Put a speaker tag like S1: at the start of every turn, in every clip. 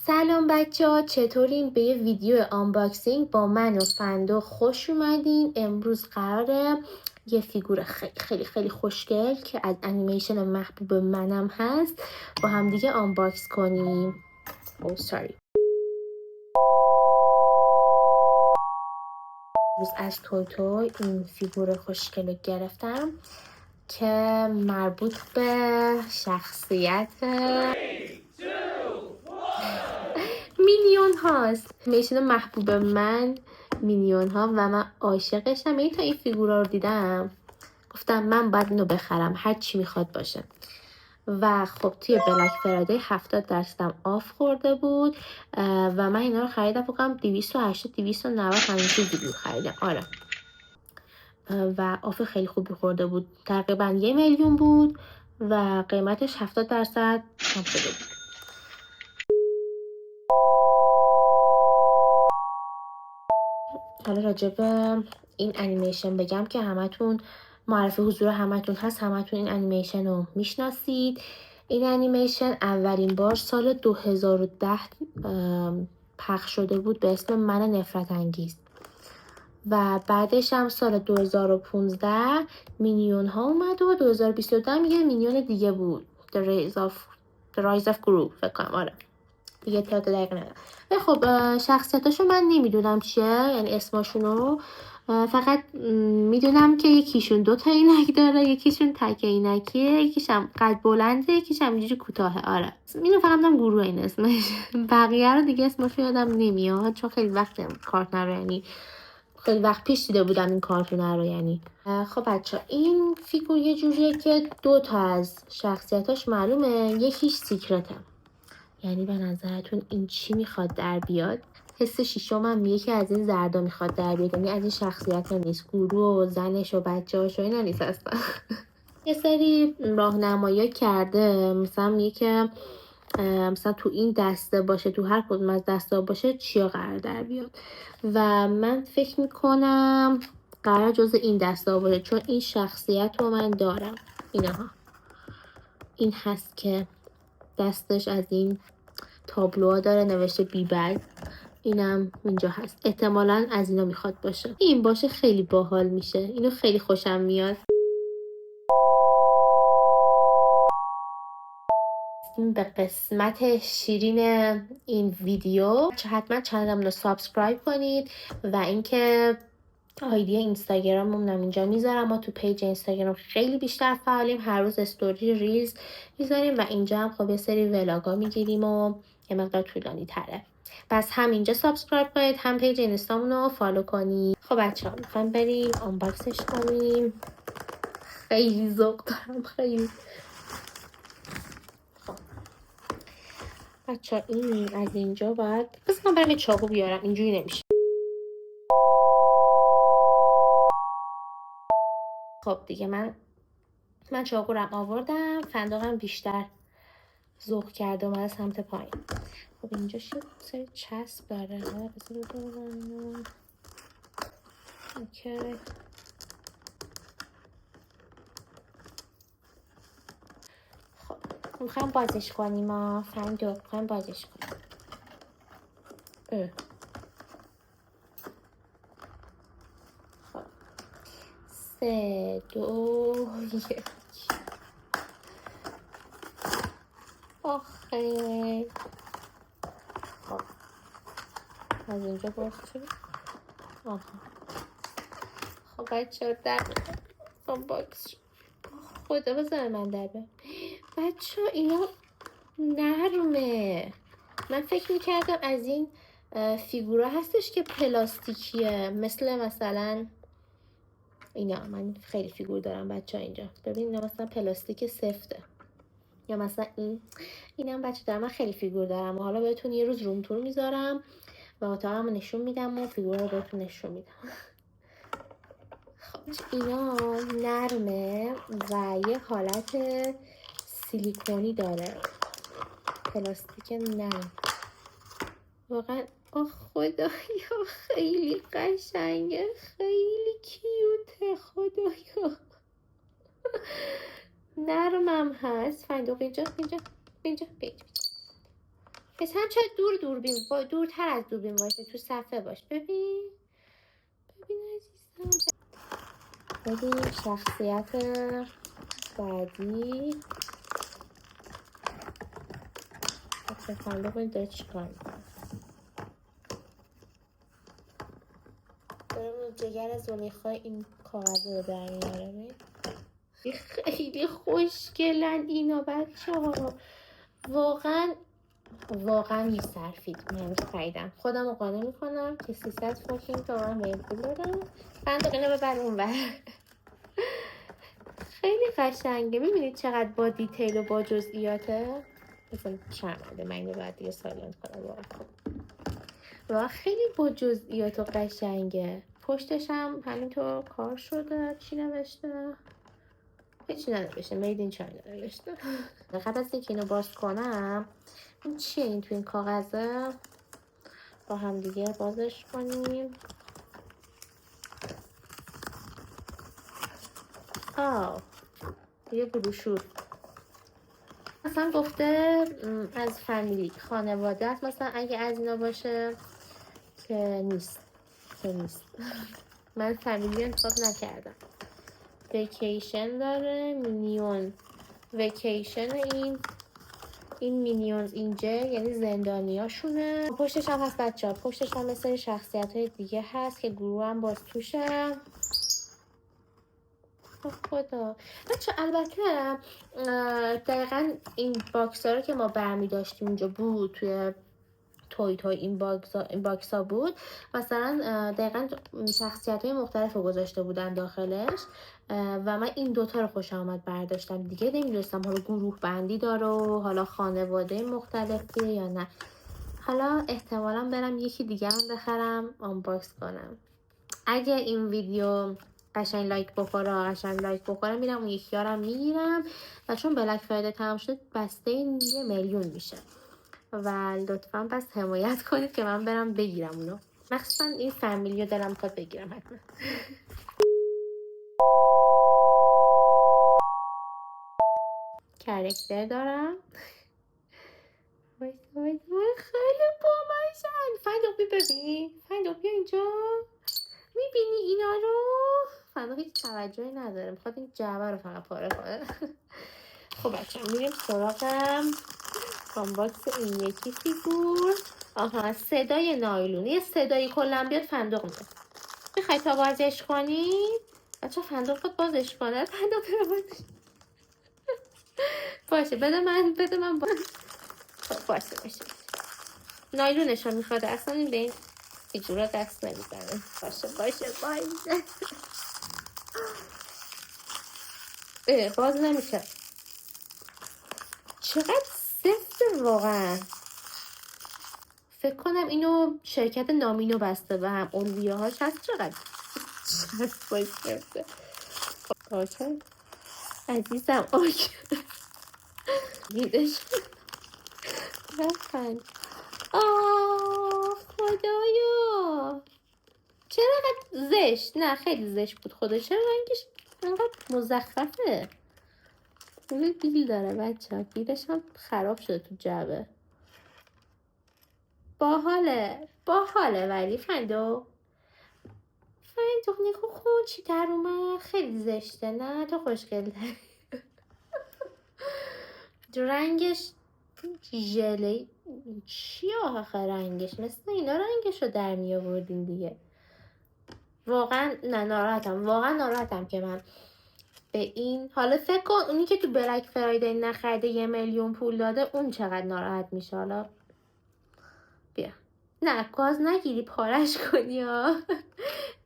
S1: سلام بچه ها، چطورین؟ به یه ویدیو آنباکسینگ با من و فندق خوش اومدین. امروز قراره یه فیگور خیلی خیلی خیلی خوشگل که از انیمیشن محبوب منم هست با هم دیگه آنباکس کنیم. امروز از توی این فیگور خوشگل رو گرفتم که مربوط به شخصیت مینیون هاست. انیمیشن محبوب من مینیون ها و من عاشقشم. یعنی تا این فیگورا رو دیدم گفتم من باید اینو بخرم، هر چی میخواد باشه. و خب توی بلک فرایدی 70% آف خورده بود و من اینا رو خریدم فکر کنم 280 290 همین چیزی بود خریدم. آره، و آف خیلی خوبی خورده بود، تقریبا 1,000,000 بود و قیمتش 70% کم شده بود. حالا راجع به این انیمیشن بگم که همتون معرفی حضور همتون هست، همتون این انیمیشن رو میشناسید. این انیمیشن اولین بار سال 2010 پخش شده بود به اسم من نفرت انگیز و بعدش هم سال 2015 مینیون ها اومد و 2022 هم یه مینیون دیگه بود، The Rise of Gru فکر کنم. آره دیگه تعداد دقیق ندارم. خب شخصیتاشو من نمیدونم چیه، یعنی اسماشونو فقط میدونم که یکیشون 2 تا عینک داره، یکیشون تک عینکیه، یکیشم قد بلنده، یکیشم اینجوری کوتاهه. آره اینو فقط میدونم گروه این اسمش. بقیه رو دیگه اسمشو یادم نمیاد چون خیلی وقت کارتون رو، یعنی خیلی وقت پیش دیده بودم این کارتون رو. یعنی خب بچه این فیگور یه جوریه که 2 تا از شخصیتاش معلومه، یکیش سیکرته. یعنی به نظرتون این چی میخواد در بیاد؟ حس شیشم هم یکی از این زردا میخواد در بیاد، یعنی از این شخصیت نیست، گروه و زنش و بچه‌هاش و اینا نیست اصلا. یه سری راهنمایی کرده، مثلا میگه که مثلا تو این دسته باشه، تو هر کدوم از دسته باشه چیا قرار در بیاد و من فکر میکنم قرار جز این دسته باشه چون این شخصیت رو من دارم. اینها این هست که دستش از این تابلوها داره نوشته بیبل، اینم اینجا هست، احتمالاً از اینا میخواد باشه. این باشه خیلی باحال میشه، اینو خیلی خوشم میاد. این به قسمت شیرین این ویدیو. حتما چنلمون رو سابسکرایب کنید و اینکه آیدی اینستاگراممون اینجا میذارم. ما تو پیج اینستاگرام خیلی بیشتر فعالیم، هر روز استوری ریلز میذاریم و اینجا هم خب یه سری ولاگا میگیریم و یه مقدار طولانی تره. پس هم اینجا سابسکرایب کنید، هم پیج اینستامون رو فالو کنید. خب بچه‌ها میخوایم بریم آنباکسش کنیم. خیلی ذوق دارم، خیلی. خب بچه‌ها این از اینجا باید بس من برم یه چاقو بیارم، اینجوری نمیشه. خب دیگه من چاقو رو آوردم، فندقم بیشتر ذوق کرده اومده سمت پایین. خب اینجا شد سری چسب داره. بذار ببرم. اوکی. خب میخوام بازش کنیم. فندق میخوام بازش کنیم. خب 3 2 1. آخه خب از اینجا باز شد. آها خب بچه در باکس شد. خدا بذاره من در بیارم. بچه اینا نرمه. من فکر میکردم از این فیگورا هستش که پلاستیکیه، مثلا اینا. من خیلی فیگور دارم بچه ها اینجا، ببین اینا مثلا پلاستیک سفته، یا مثلا اینم بچه دارم. من خیلی فیگور دارم و حالا بهتون یه روز روم تور میذارم و اتاقم رو نشون میدم و فیگور رو بهتون نشون میدم. خب اینا نرمه و یه حالت سیلیکونی داره، پلاستیک نرم واقعا. خدایا خیلی قشنگه، خیلی کیوته خدایا. نرمم هست. فندق اینجا مثلا چه دوربین دورتر از دوربین باشه، تو صفحه باش. ببین عزیزم. ببین شخصیت بعدی. ببین داره چیکار میکنه. داره جگر زلیخا این کاغذ رو در میاره. خیلی خوشگلن اینا بچه ها. واقعا میصرفید. من خریدم، خودم رو قانع میکنم که 300 فاکینگ تومن به این پول دادم. بند اینو ببر اون بر. خیلی قشنگه. میبینید چقدر با دیتیل و با جزئیاته. مثلا شرمنده من اینو باید دیگه سایلنت کنم. واقعا خیلی با جزئیات و قشنگه. پشتش هم همینطور کار شده. چی نوشته؟ هیچی ننوشته. مید این چاینا نوشته. قبل از اینکه اینو باز کنم، این چیه این تو این کاغذه؟ با هم دیگه بازش کنیم. یه بروشور. مثلا گفته از فامیلی، خانواده است. مثلا اگه از اینا باشه که نیست. من فامیلی انتخاب نکردم. ویکیشن داره. مینیون ویکیشن. این مینیونز اینجا یعنی زندانیاشونه. پشتش هم هست بچه ها. پشتش هم مثل شخصیت های دیگه هست که گروه هم باز توشه. خدا بچه البته دقیقا این باکس ها رو که ما برمی داشتیم اونجا بود توی توی این باکس ها بود. مثلا دقیقا شخصیت های مختلف رو گذاشته بودن داخلش و من این دوتا رو خوش آمد برداشتم. دیگه نمیدونستم حالا گروه بندی داره و حالا خانواده مختلفیه یا نه. حالا احتمالا برم یکی دیگه هم بخرم آنباکس کنم. اگه این ویدیو قشنگ لایک بخوره میرم اون یکی ها رو میگیرم و چون بلک فرایدی تمام شد بسته 1,000,000 میشه و لطفا بس حمایت کنید که من برم بگیرم اونو. مخصوصا این فامیلیو دلم خواد بگیرم حتما. کرکتر دارم. خیلی بامزه‌ن. فندق ببین. فندق بیا اینجا. میبینی اینا رو؟ فندق هیچ توجهی نداره. میخواد این جعبه رو فقط پاره کنه. خب بچه میریم سراغم آنباکس این یکی فیگور. صدای نایلون. یه صدایی کلن بیاد فندق میاد. میخوای تا بازش کنی؟ بچه فندق خود بازش کنه. فندق رو بازش باشه. بده من باشه. نایلونش رو میخواد. اصلا این به این فیگورا دست نمیزنه. باشه. باز نمیشه. چقدر سفته واقعا. فکر کنم اینو شرکت نامینو بسته به هم. اولویه هاش هست. چقدر سفته. اوکی عزیزم. اوکی گیرش رفتن. خدایا چرا زشت. نه خیلی زشت بود. خدا چرا رنگش انقدر مزخرفه. بیل داره بچه ها. بیلش هم خراب شده تو جعبه. باحاله ولی فندق نیکو خون چی در اومد. خیلی زشته. نه تو خوشگل رنگش ژله چیه آخه رنگش؟ مثل اینا رنگش رو در می آوردین دیگه. واقعا نه ناراحتم که من به این. حالا فکر کن اونی که تو بلک فرایدی نخرده 1,000,000 پول داده اون چقدر ناراحت میشه. حالا بیا. نه گاز نگیری پارش کنی ها.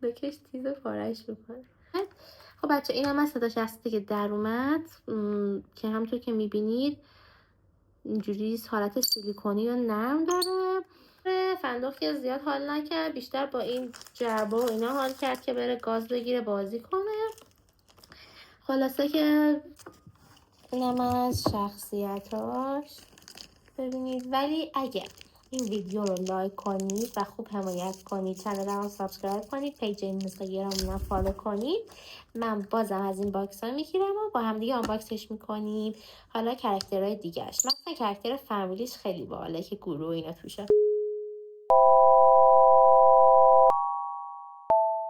S1: نکش تیز پارش میکنه. خب بچه این هم از صدا شخصی که در اومد که همونطور که میبینید اینجوری حالت سیلیکونی و نرم داره. فندق که زیاد حال نکرد. بیشتر با این جعبه و اینا حال کرد که بره گاز بگیره بازی کنه. خلاصه که اینم از شخصیتاش. ببینید ولی اگه این ویدیو رو لایک کنید و خوب حمایت کنید. چنل رو سابسکرایب کنید. پیج اینستاگرام رو فالو کنید. من بازم از این باکس ها میگیرم و با هم دیگه آنباکسش میکنیم. حالا کرکترهای دیگهش، مثلا کرکتر فامیلیش خیلی باحاله که گروه اینا توشه.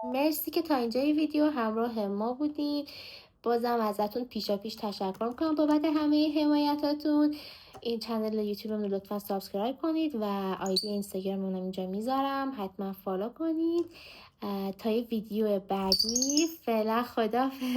S1: مرسی که تا اینجای ویدیو همراه ما بودین. بازم ازتون پیشا پیش تشکر میکنم بابت همه حمایتاتون. این چنل یوتیوب رو لطفا سابسکرایب کنید و آیدی اینستاگرام رو اینجا میذارم، حتما فالو کنید. تا یه ویدیو بعدی، فعلا خداحافظ.